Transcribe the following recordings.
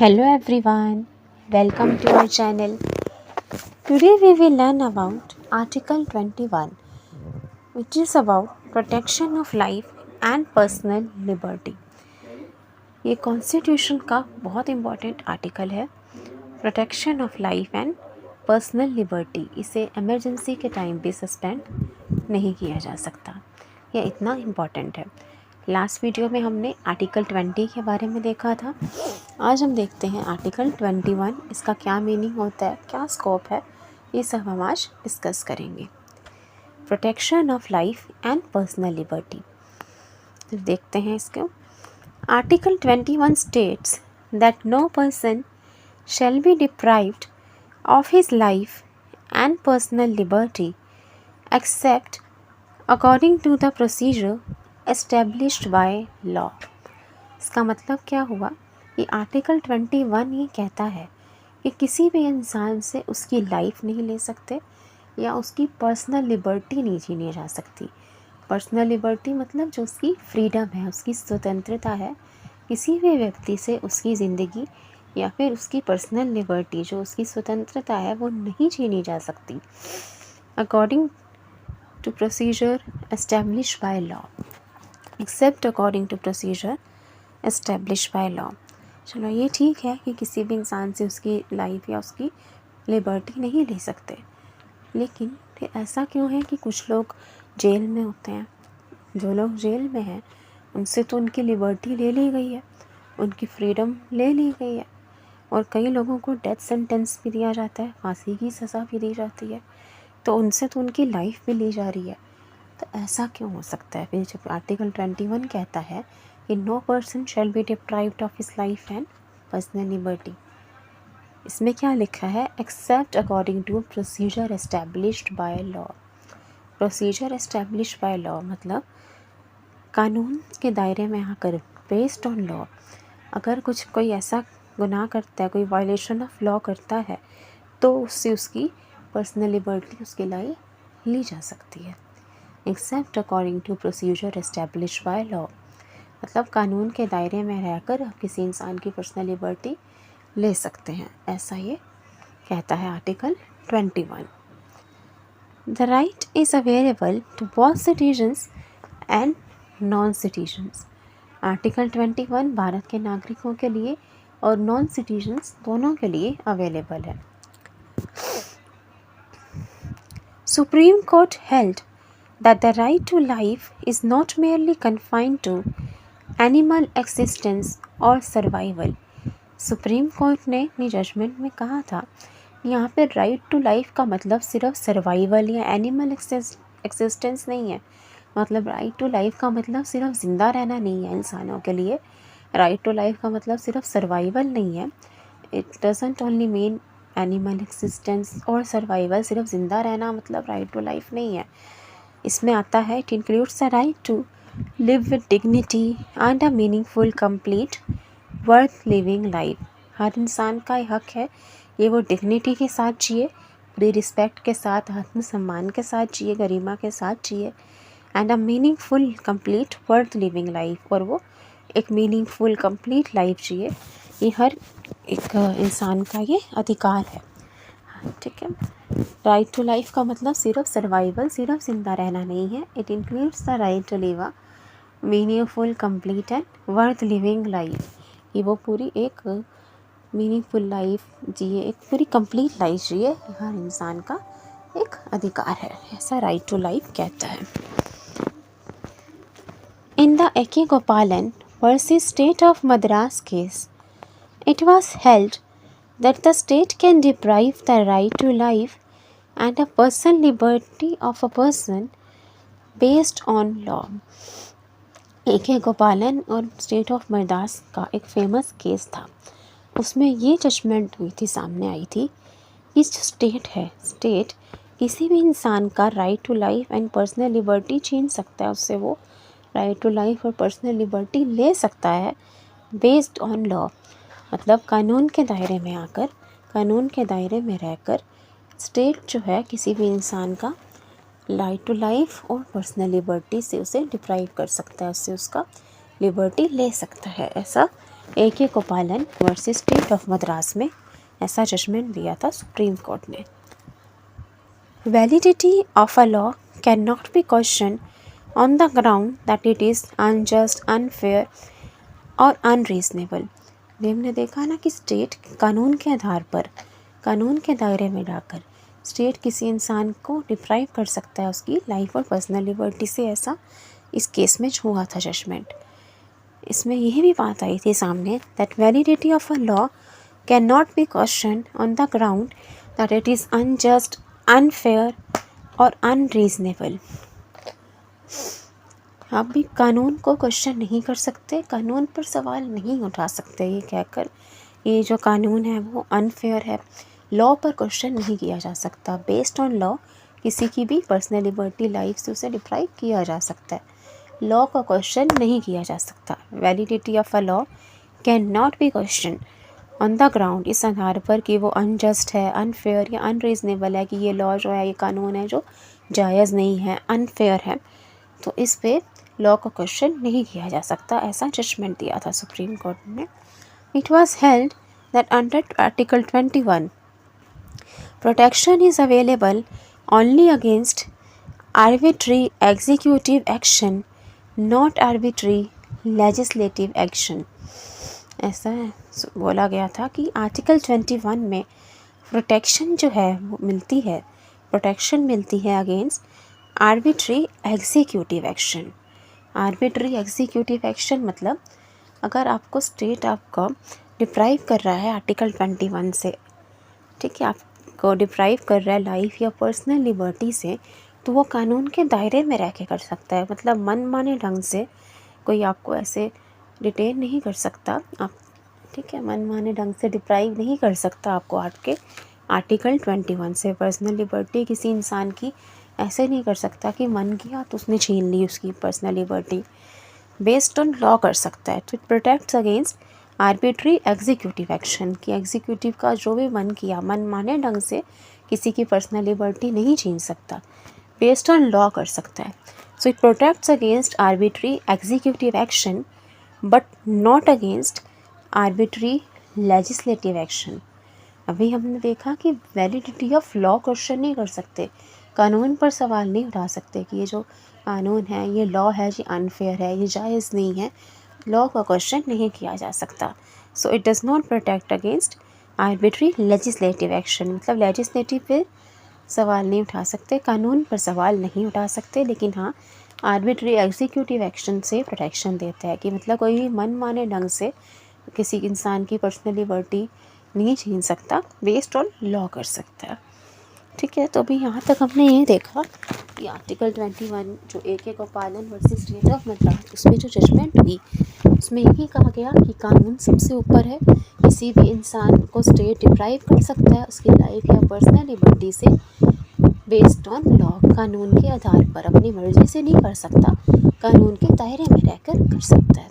Hello everyone, welcome to our channel. Today we will learn about Article 21, which is about protection of life and personal liberty. ये constitution का बहुत important article है, protection of life and personal liberty. इसे emergency के time भी suspend नहीं किया जा सकता. यह इतना इम्पॉर्टेंट है. लास्ट वीडियो में हमने आर्टिकल 20 के बारे में देखा था. आज हम देखते हैं आर्टिकल 21. इसका क्या मीनिंग होता है, क्या स्कोप है, ये सब हम आज डिस्कस करेंगे. Protection of life and personal liberty. तो देखते हैं इसको. Article 21 states that no person shall be deprived of his life and personal liberty except according to the procedure established by law. इसका मतलब क्या हुआ कि आर्टिकल 21 ये कहता है कि किसी भी इंसान से उसकी लाइफ नहीं ले सकते या उसकी पर्सनल लिबर्टी नहीं छीनी जा सकती. पर्सनल लिबर्टी मतलब जो उसकी फ्रीडम है, उसकी स्वतंत्रता है. किसी भी व्यक्ति से उसकी ज़िंदगी या फिर उसकी पर्सनल लिबर्टी, जो उसकी स्वतंत्रता है, वो नहीं छीनी जा सकती. According to procedure establish by law, except according to procedure establish by law. चलो ये ठीक है कि किसी भी इंसान से उसकी लाइफ या उसकी लिबर्टी नहीं ले सकते, लेकिन फिर ऐसा क्यों है कि कुछ लोग जेल में होते हैं. जो लोग जेल में हैं उनसे तो उनकी लिबर्टी ले ली गई है, उनकी फ्रीडम ले ली गई है, और कई लोगों को डेथ सेंटेंस भी दिया जाता है, फांसी की सज़ा भी दी जाती है, तो उनसे तो उनकी लाइफ भी ली जा रही है. तो ऐसा क्यों हो सकता है. फिर जब आर्टिकल 21 कहता है कि no person shall be deprived of his life and personal liberty, इसमें क्या लिखा है, except according to procedure established by law. Procedure established by law मतलब कानून के दायरे में आकर, बेस्ड ऑन लॉ, अगर कुछ कोई ऐसा गुनाह करता है, कोई वायलेशन ऑफ लॉ करता है, तो उससे उसकी पर्सनल लिबर्टी, उसकी लाइफ ली जा सकती है. Except according to procedure establish by law मतलब कानून के दायरे में रहकर आप किसी इंसान की पर्सनल लिबर्टी ले सकते हैं. ऐसा ये कहता है article 21. The right is available to both citizens and non citizens. Article 21 Bharat के नागरिकों के लिए और नॉन सिटीजन्स दोनों के लिए अवेलेबल है. Supreme Court held that the right to life is not merely confined to animal existence और सर्वाइवल. सुप्रीम कोर्ट ने अपनी जजमेंट में कहा था यहाँ पे राइट टू लाइफ का मतलब सिर्फ सर्वाइवल या एनिमल एक्सिस्टेंस नहीं है. मतलब राइट टू लाइफ का मतलब सिर्फ ज़िंदा रहना नहीं है इंसानों के लिए. राइट टू लाइफ का मतलब सिर्फ सर्वाइवल नहीं है. It doesn't only mean animal existence और सर्वाइवल. सिर्फ ज़िंदा रहना मतलब राइट टू लाइफ नहीं है. इसमें आता है it includes the right to live with dignity and a meaningful complete worth living life. हर इंसान का हक है ये वो डिग्निटी के साथ जिए, पूरी रिस्पेक्ट के साथ, आत्मसम्मान के साथ जिए, गरिमा के साथ जिए. And a meaningful complete worth living life, और वो एक मीनिंगफुल कंप्लीट लाइफ जिए. ये हर एक इंसान का ये अधिकार है. ठीक है. राइट टू लाइफ का मतलब सिर्फ सर्वाइवल, सिर्फ जिंदा रहना नहीं है. It includes the right to live a meaningful complete and worth living life. ये वो पूरी एक मीनिंगफुल लाइफ जिए, एक पूरी कंप्लीट लाइफ जिए, हर इंसान का एक अधिकार है. ऐसा राइट टू लाइफ कहता है. In the A.K. Gopalan versus State of Madras case, it was held that the state can deprive the right to life and a personal liberty of a person based on law. A.K. गोपालन और state of Madras का एक famous case था. उसमें ये judgement हुई थी, सामने आई थी कि जो स्टेट है, स्टेट किसी भी इंसान का right to life and personal liberty छीन सकता है. उससे वो राइट टू लाइफ और पर्सनल लिबर्टी ले सकता है बेस्ड ऑन लॉ. मतलब कानून के दायरे में आकर, कानून के दायरे में रहकर स्टेट जो है किसी भी इंसान का राइट टू लाइफ और पर्सनल लिबर्टी से उसे डिप्राइव कर सकता है, उससे उसका लिबर्टी ले सकता है. ऐसा AK गोपालन वर्सेस स्टेट ऑफ मद्रास में ऐसा जजमेंट दिया था सुप्रीम कोर्ट ने। Validity of a law can not be question on the ground that it is unjust, unfair और अनरीजनेबल। हमने देखा ना कि स्टेट कानून के आधार पर, कानून के दायरे में डालकर स्टेट किसी इंसान को डिप्राइव कर सकता है उसकी लाइफ और पर्सनल लिबर्टी से। ऐसा इस केस में हुआ था जजमेंट। इसमें यही भी बात आई थी सामने that validity of a law can not be question on the ground that it is unjust, unfair और अनरीजनेबल। आप भी कानून को क्वेश्चन नहीं कर सकते, कानून पर सवाल नहीं उठा सकते ये कहकर ये जो कानून है वो अनफेयर है। लॉ पर क्वेश्चन नहीं किया जा सकता। बेस्ड ऑन लॉ किसी की भी पर्सनल लिबर्टी, लाइफ से उसे डिप्राइव किया जा सकता है। लॉ का क्वेश्चन नहीं किया जा सकता। Validity of a law can not be question on the ground, इस आधार पर कि वो अनजस्ट है, अनफेयर या अनरीजनेबल है, कि ये लॉ जो है, ये कानून है जो जायज़ नहीं है, अनफेयर है, तो इस पे लॉ का क्वेश्चन नहीं किया जा सकता। ऐसा जजमेंट दिया था सुप्रीम कोर्ट ने। It was held that under article 21 protection is available only against arbitrary executive action, not arbitrary legislative action. ऐसा बोला गया था कि आर्टिकल 21 में प्रोटेक्शन जो है वो मिलती है, प्रोटेक्शन मिलती है against arbitrary executive action. Arbitrary executive action मतलब अगर आपको स्टेट आपको डिप्राइव कर रहा है आर्टिकल 21 से, ठीक है, आपको डिप्राइव कर रहा है लाइफ या पर्सनल लिबर्टी से, तो वो कानून के दायरे में रह के कर सकता है। मतलब मनमाने ढंग से कोई आपको ऐसे डिटेन नहीं कर सकता, आप ठीक है, मनमाने ढंग से डिप्राइव नहीं कर सकता आपको आपके आर्टिकल 21 से। पर्सनल लिबर्टी किसी इंसान की ऐसे नहीं कर सकता कि मन किया तो उसने छीन ली उसकी personal liberty. Based on law कर सकता है। तो it protects against arbitrary executive action, कि एग्जीक्यूटिव का जो भी मन किया, मनमाने ढंग से किसी की पर्सनल लिबर्टी नहीं छीन सकता, बेस्ड ऑन लॉ कर सकता है। So it protects against arbitrary executive action but not against arbitrary legislative action. अभी हमने देखा कि वैलिडिटी ऑफ लॉ क्वेश्चन नहीं कर सकते, कानून पर सवाल नहीं उठा सकते कि ये जो कानून है, ये लॉ है, ये अनफेयर है, ये जायज़ नहीं है। लॉ का क्वेश्चन नहीं किया जा सकता। So it does not protect against arbitrary legislative action, मतलब लेजिस्लेटिव पे सवाल नहीं उठा सकते, कानून पर सवाल नहीं उठा सकते, लेकिन हाँ आर्बिट्री एग्जीक्यूटिव एक्शन से प्रोटेक्शन देता है कि मतलब कोई भी मनमाने ढंग से किसी इंसान की पर्सनल लिबर्टी नहीं छीन सकता, बेस्ड ऑन लॉ कर सकता है। ठीक है, तो अभी यहाँ तक हमने ये देखा कि आर्टिकल 21 जो AK गोपालन वर्सेस स्टेट ऑफ मद्रास, उसमें जो जजमेंट हुई उसमें यही कहा गया कि कानून सबसे ऊपर है। किसी भी इंसान को स्टेट डिप्राइव कर सकता है उसकी लाइफ या पर्सनल लिबर्टी से, बेस्ड ऑन लॉ, कानून के आधार पर, अपनी मर्जी से नहीं कर सकता, कानून के दायरे में रहकर कर सकता है।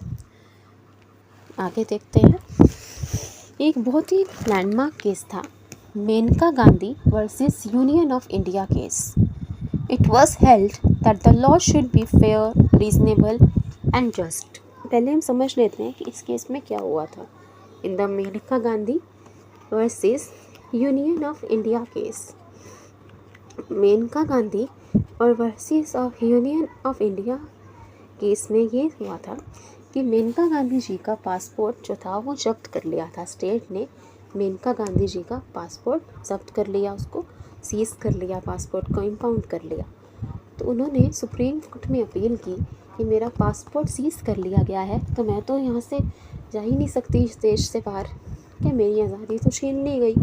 आगे देखते हैं। एक बहुत ही लैंडमार्क केस था Maneka Gandhi versus union of India case. It was held that the law should be fair, reasonable and just. पहले हम समझ लेते हैं कि इस केस में क्या हुआ था। In the Maneka Gandhi versus union of India case, Maneka Gandhi और versus of union of India case में ये हुआ था कि मेनका गांधी जी का पासपोर्ट जो था वो जब्त कर लिया था। स्टेट ने मेनका गांधी जी का पासपोर्ट जब्त कर लिया, उसको सीज कर लिया, पासपोर्ट को इम्पाउंड कर लिया। तो उन्होंने सुप्रीम कोर्ट में अपील की कि मेरा पासपोर्ट सीज कर लिया गया है, तो मैं तो यहाँ से जा ही नहीं सकती इस देश से बाहर, क्या मेरी आज़ादी तो छीन ली गई,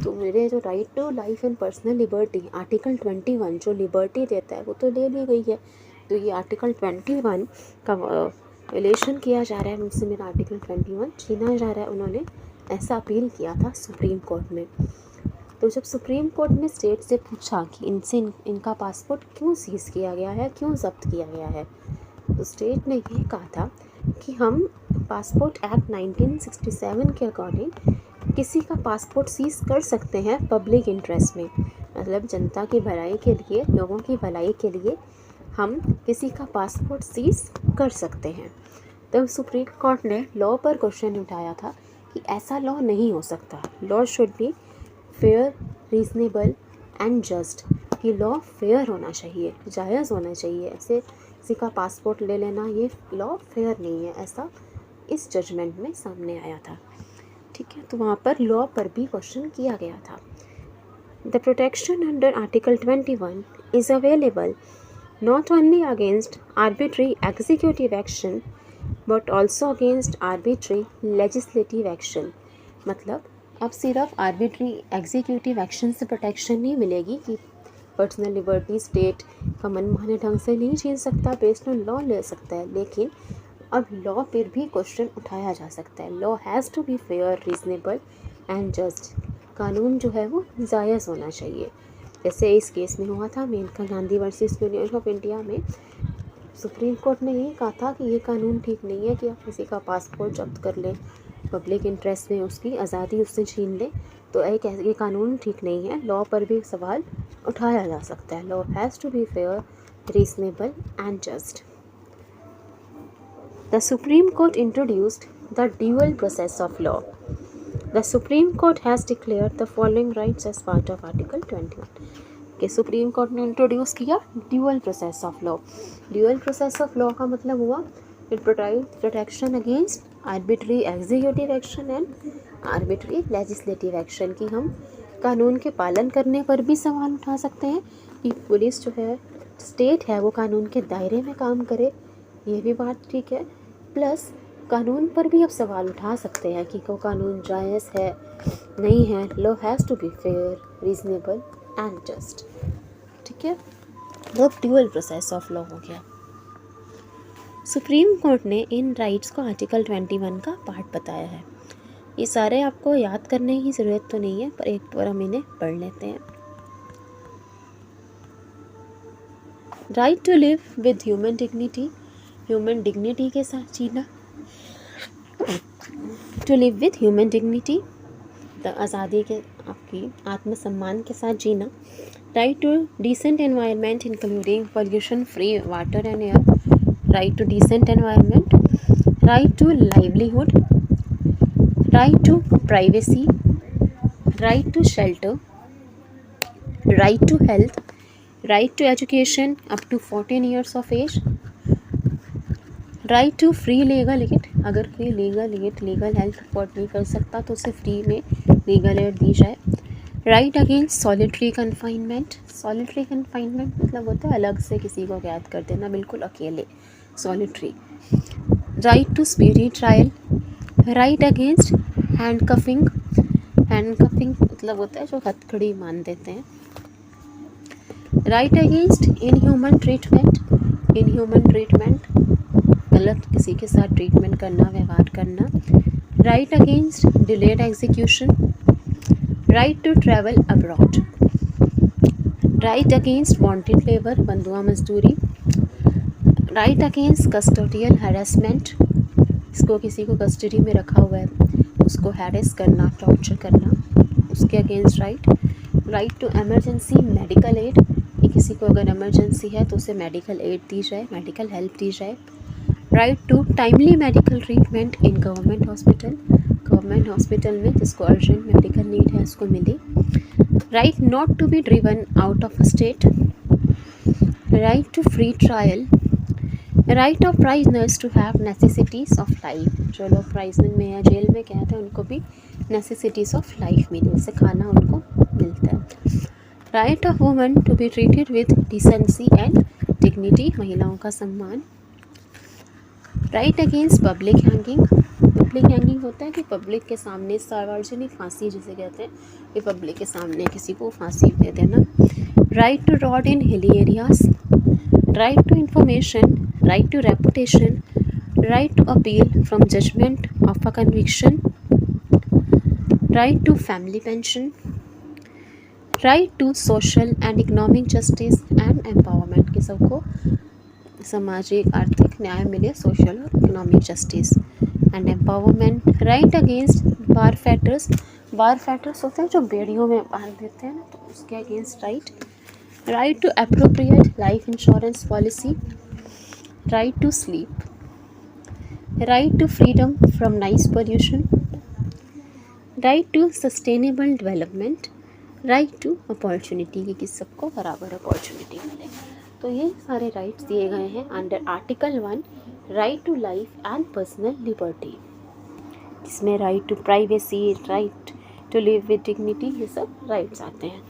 तो मेरे जो right to life and personal liberty article 21 जो लिबर्टी देता है वो तो ले ली गई है। तो ये आर्टिकल 21 का वायलेशन किया जा रहा है मुझसे, मेरा आर्टिकल 21 छीना जा रहा है। उन्होंने ऐसा अपील किया था सुप्रीम कोर्ट में। तो जब सुप्रीम कोर्ट ने स्टेट से पूछा कि इनका पासपोर्ट क्यों सीज किया गया है, क्यों जब्त किया गया है, तो स्टेट ने ये कहा था कि हम पासपोर्ट एक्ट 1967 के अकॉर्डिंग किसी का पासपोर्ट सीज कर सकते हैं पब्लिक इंटरेस्ट में, मतलब जनता की भलाई के लिए, लोगों की भलाई के लिए हम किसी का पासपोर्ट सीज कर सकते हैं। तब सुप्रीम कोर्ट ने लॉ पर क्वेश्चन उठाया था कि ऐसा लॉ नहीं हो सकता, law should be fair, reasonable and just, कि लॉ फेयर होना चाहिए, जायज़ होना चाहिए, ऐसे किसी का पासपोर्ट ले लेना ये लॉ फेयर नहीं है, ऐसा इस जजमेंट में सामने आया था। ठीक है, तो वहाँ पर लॉ पर भी क्वेश्चन किया गया था। The protection under article 21 is available not only against arbitrary executive action but also against arbitrary legislative action। मतलब अब सिर्फ आर्बिट्री एग्जीक्यूटिव एक्शन से प्रोटेक्शन नहीं मिलेगी कि पर्सनल लिबर्टी स्टेट का मनमाने ढंग से नहीं छीन सकता, बेस्ड ऑन लॉ ले सकता है, लेकिन अब लॉ पर भी क्वेश्चन उठाया जा सकता है। Law has to be fair, reasonable and just, कानून जो है वो जायज़ होना चाहिए। जैसे इस केस में हुआ था Maneka Gandhi versus union of India में, सुप्रीम कोर्ट ने यही कहा था कि ये कानून ठीक नहीं है कि आप किसी का पासपोर्ट जब्त कर लें, पब्लिक इंटरेस्ट में उसकी आज़ादी उससे छीन लें, तो ये कानून ठीक नहीं है। लॉ पर भी सवाल उठाया जा सकता है। Law has to be fair, reasonable and just. The Supreme Court introduced the dual process of law. The Supreme Court has declared the following rights as part of Article 21। कि सुप्रीम कोर्ट ने introduce किया dual process of law. Dual process of law का मतलब हुआ it provides protection against arbitrary executive action and arbitrary legislative action, कि हम कानून के पालन करने पर भी सवाल उठा सकते हैं कि पुलिस जो है, स्टेट है, वो कानून के दायरे में काम करे, ये भी बात ठीक है। प्लस कानून पर भी अब सवाल उठा सकते हैं कि वो कानून जायज़ है नहीं है। Law has to be fair, reasonable and just. ठीक है, अब ड्यूअल प्रोसेस ऑफ लॉ हो गया। सुप्रीम कोर्ट ने इन राइट्स को आर्टिकल 21 का पार्ट बताया है। ये सारे आपको याद करने की ज़रूरत तो नहीं है, पर एक बार हम इन्हें पढ़ लेते हैं। Right to live with human dignity, human dignity के साथ जीना। To live with human dignity, तो आज़ादी के आपकी आत्मसम्मान के साथ जीना। Right to decent environment including pollution free water and air, right to decent environment. Right to livelihood, right to privacy, right to shelter, right to health, right to education up to 14 years of age, right to free legal aid, अगर कोई legal health afford नहीं कर सकता तो उसे free में legal aid दी जाए। Right against solitary confinement, solitary confinement मतलब होता है अलग से किसी को कैद कर देना, बिल्कुल अकेले, solitary. Right to speedy trial, right against handcuffing, handcuffing मतलब होता है जो हथकड़ी मान देते हैं। Right against inhuman treatment, inhuman treatment गलत किसी के साथ ट्रीटमेंट करना, व्यवहार करना। Right against delayed execution, right to travel abroad, right against bonded labour, बंधुआ मजदूरी। राइट अगेंस्ट कस्टोडियल हैरेसमेंट, इसको किसी को कस्टडी में रखा हुआ है उसको हैरेस करना, टॉर्चर करना, उसके against right. Right to emergency medical aid, कि किसी को अगर इमरजेंसी है तो उसे मेडिकल एड दी जाए, मेडिकल हेल्प दी जाए। Right to timely medical treatment in government hospital, government hospital में जिसको अर्जेंट मेडिकल नीड है उसको मिले। Right not to be driven out of state, right to free trial. Right of prisoners to have necessities of life, जो लोग प्राइजन में या jail में कहते हैं उनको भी नेसेसिटीज़ ऑफ लाइफ मिले, जैसे खाना उनको मिलता है। Right of woman to be treated with decency and dignity, महिलाओं का सम्मान। Right against public hanging, public hanging होता है कि पब्लिक के सामने सार्वजनिक फांसी जिसे कहते हैं, कि पब्लिक के सामने किसी को फांसी दे देना। Right to road in hilly areas, right to information, right to reputation, right to appeal from judgement of a conviction, right to family pension, right to social and economic justice and empowerment, कि सबको सामाजिक आर्थिक न्याय मिले, social और economic justice and empowerment. Right against bar fetters, bar fetters होते हैं जो बेड़ियों में बांध देते हैं ना, तो उसके against right. Right to appropriate life insurance policy, right to sleep, right to freedom from noise pollution, right to sustainable development, right to opportunity की सबको बराबर अपॉर्चुनिटी मिले। तो ये सारे राइट्स दिए गए हैं under article 1 right to life and personal liberty, जिसमें right to privacy, right to live with dignity, ये सब राइट्स आते हैं।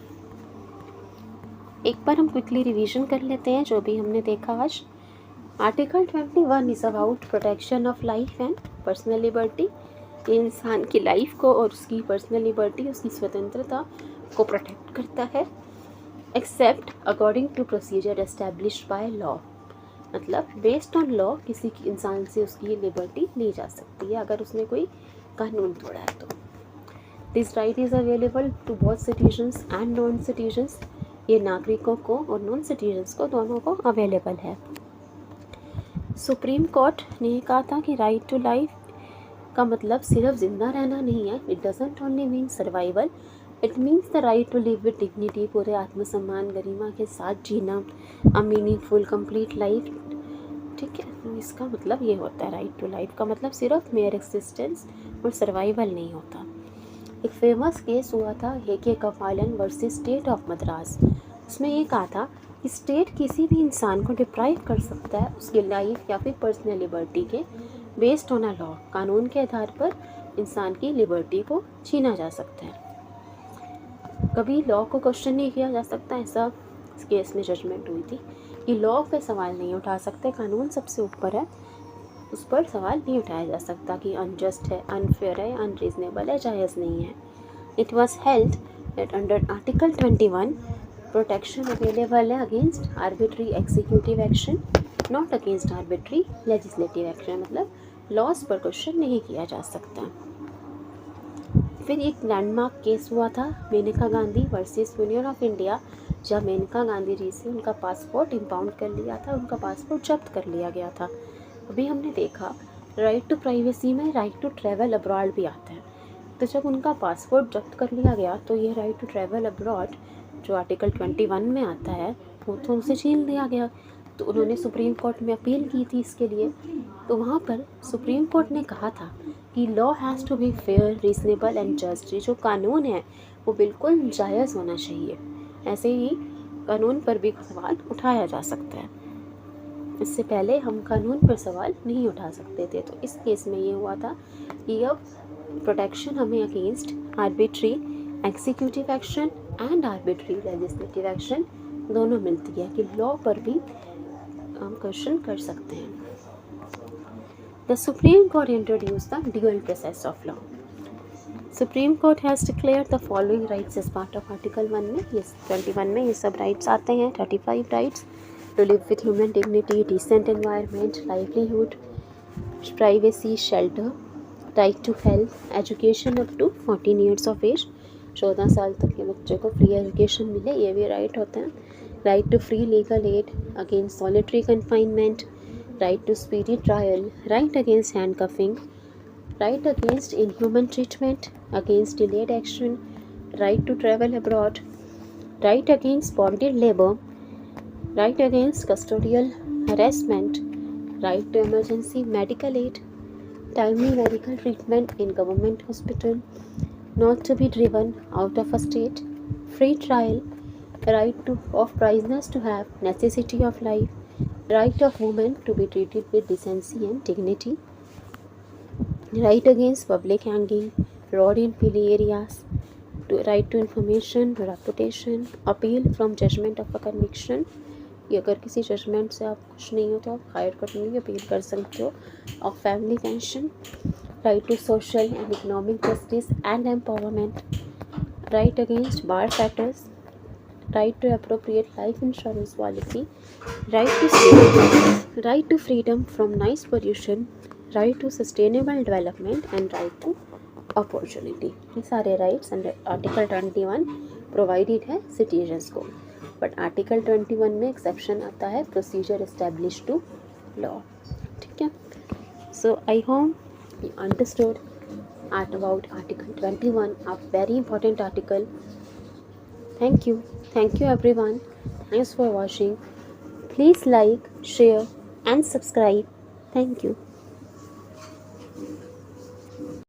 एक बार हम क्विकली रिवीजन कर लेते हैं जो भी हमने देखा आज। Article 21 is about protection of life and personal liberty. ये इंसान की लाइफ को और उसकी पर्सनल लिबर्टी, उसकी स्वतंत्रता को प्रोटेक्ट करता है, except according to procedure established by law. मतलब बेस्ड ऑन लॉ किसी की इंसान से उसकी लिबर्टी ली जा सकती है अगर उसने कोई कानून तोड़ा है तो। This right is available to both citizens and non citizens. ये नागरिकों को और नॉन सिटीजन्स को दोनों को अवेलेबल है। सुप्रीम कोर्ट ने कहा था कि राइट टू लाइफ का मतलब सिर्फ ज़िंदा रहना नहीं है। It doesn't only mean survival, it means the right to live with dignity, पूरे आत्मसम्मान गरिमा के साथ जीना, अ मीनिंगफुल कंप्लीट लाइफ। ठीक है, तो इसका मतलब ये होता है राइट टू लाइफ का मतलब सिर्फ मेयर एक्सिस्टेंस और सर्वाइवल नहीं होता। एक फेमस केस हुआ था हेके कपालन वर्सेस स्टेट ऑफ मद्रास। उसमें ये कहा था कि स्टेट किसी भी इंसान को डिप्राइव कर सकता है उसकी लाइफ या फिर पर्सनल लिबर्टी के बेस्ड ऑन अ लॉ। कानून के आधार पर इंसान की लिबर्टी को छीना जा सकता है, कभी लॉ को क्वेश्चन नहीं किया जा सकता। ऐसा इस केस में जजमेंट हुई थी कि लॉ पे सवाल नहीं उठा सकते, कानून सबसे ऊपर है, उस पर सवाल नहीं उठाया जा सकता कि अनजस्ट है, अनफेयर है, अनरीजनेबल है, जायज़ नहीं है। It was held that under article 21 protection available है against arbitrary executive action, not against arbitrary legislative action. मतलब लॉज पर क्वेश्चन नहीं किया जा सकता। फिर एक लैंडमार्क केस हुआ था Maneka Gandhi versus union of India, जब मेनका गांधी जी से उनका पासपोर्ट इम्पाउंड कर लिया था, उनका पासपोर्ट जब्त कर लिया गया था। अभी हमने देखा राइट टू प्राइवेसी में राइट टू ट्रैवल अब्रॉड भी आता है। तो जब उनका पासपोर्ट जब्त कर लिया गया तो ये राइट टू ट्रैवल अब्रॉड जो आर्टिकल 21 में आता है वो तो उनसे छीन लिया गया। तो उन्होंने सुप्रीम कोर्ट में अपील की थी इसके लिए। तो वहाँ पर सुप्रीम कोर्ट ने कहा था कि law has to be fair, reasonable and just. जो कानून है वो बिल्कुल जायज़ होना चाहिए। ऐसे ही कानून पर भी सवाल उठाया जा सकता है। इससे पहले हम कानून पर सवाल नहीं उठा सकते थे। तो इस केस में ये हुआ था कि अब प्रोटेक्शन हमें against arbitrary executive action and arbitrary legislative action दोनों मिलती है कि लॉ पर भी हम क्वेश्चन कर सकते हैं। The Supreme Court introduced the dual process of law. Supreme Court has declared the following rights as part of Article 1 में, ये 21 में ये सब राइट्स आते हैं। 35 rights to live with human dignity, decent environment, livelihood, privacy, shelter, right to health, education up to 14 years of age, 14 साल तक के बच्चे को फ्री एजुकेशन मिले, ये भी राइट होते हैं। Right to free legal aid against solitary confinement, right to speedy trial, right against handcuffing, right against inhuman treatment, against delayed action, right to travel abroad, right against bonded labor, right against custodial harassment, right to emergency medical aid, timely medical treatment in government hospital, not to be driven out of a state, free trial, right of prisoners to have necessity of life, right of women to be treated with decency and dignity, right against public hanging, fraud in plea areas, right to information, reputation, appeal from judgment of a conviction, कि अगर किसी judgement से आप खुश नहीं हो तो आप हायर कोर्ट में भी अपील कर सकते हो, of family pension, right to social and economic justice and empowerment, right against bar factors, right to appropriate life insurance policy, right to safety, right to freedom from noise pollution, right to sustainable development and right to opportunity। ये सारे rights under article 21 provided है citizens को। But article 21 में exception आता है procedure establish to law. ठीक है, so I hope you understood about article 21, a very important article. Thank you everyone. Thanks for watching. Please like, share and subscribe. Thank you.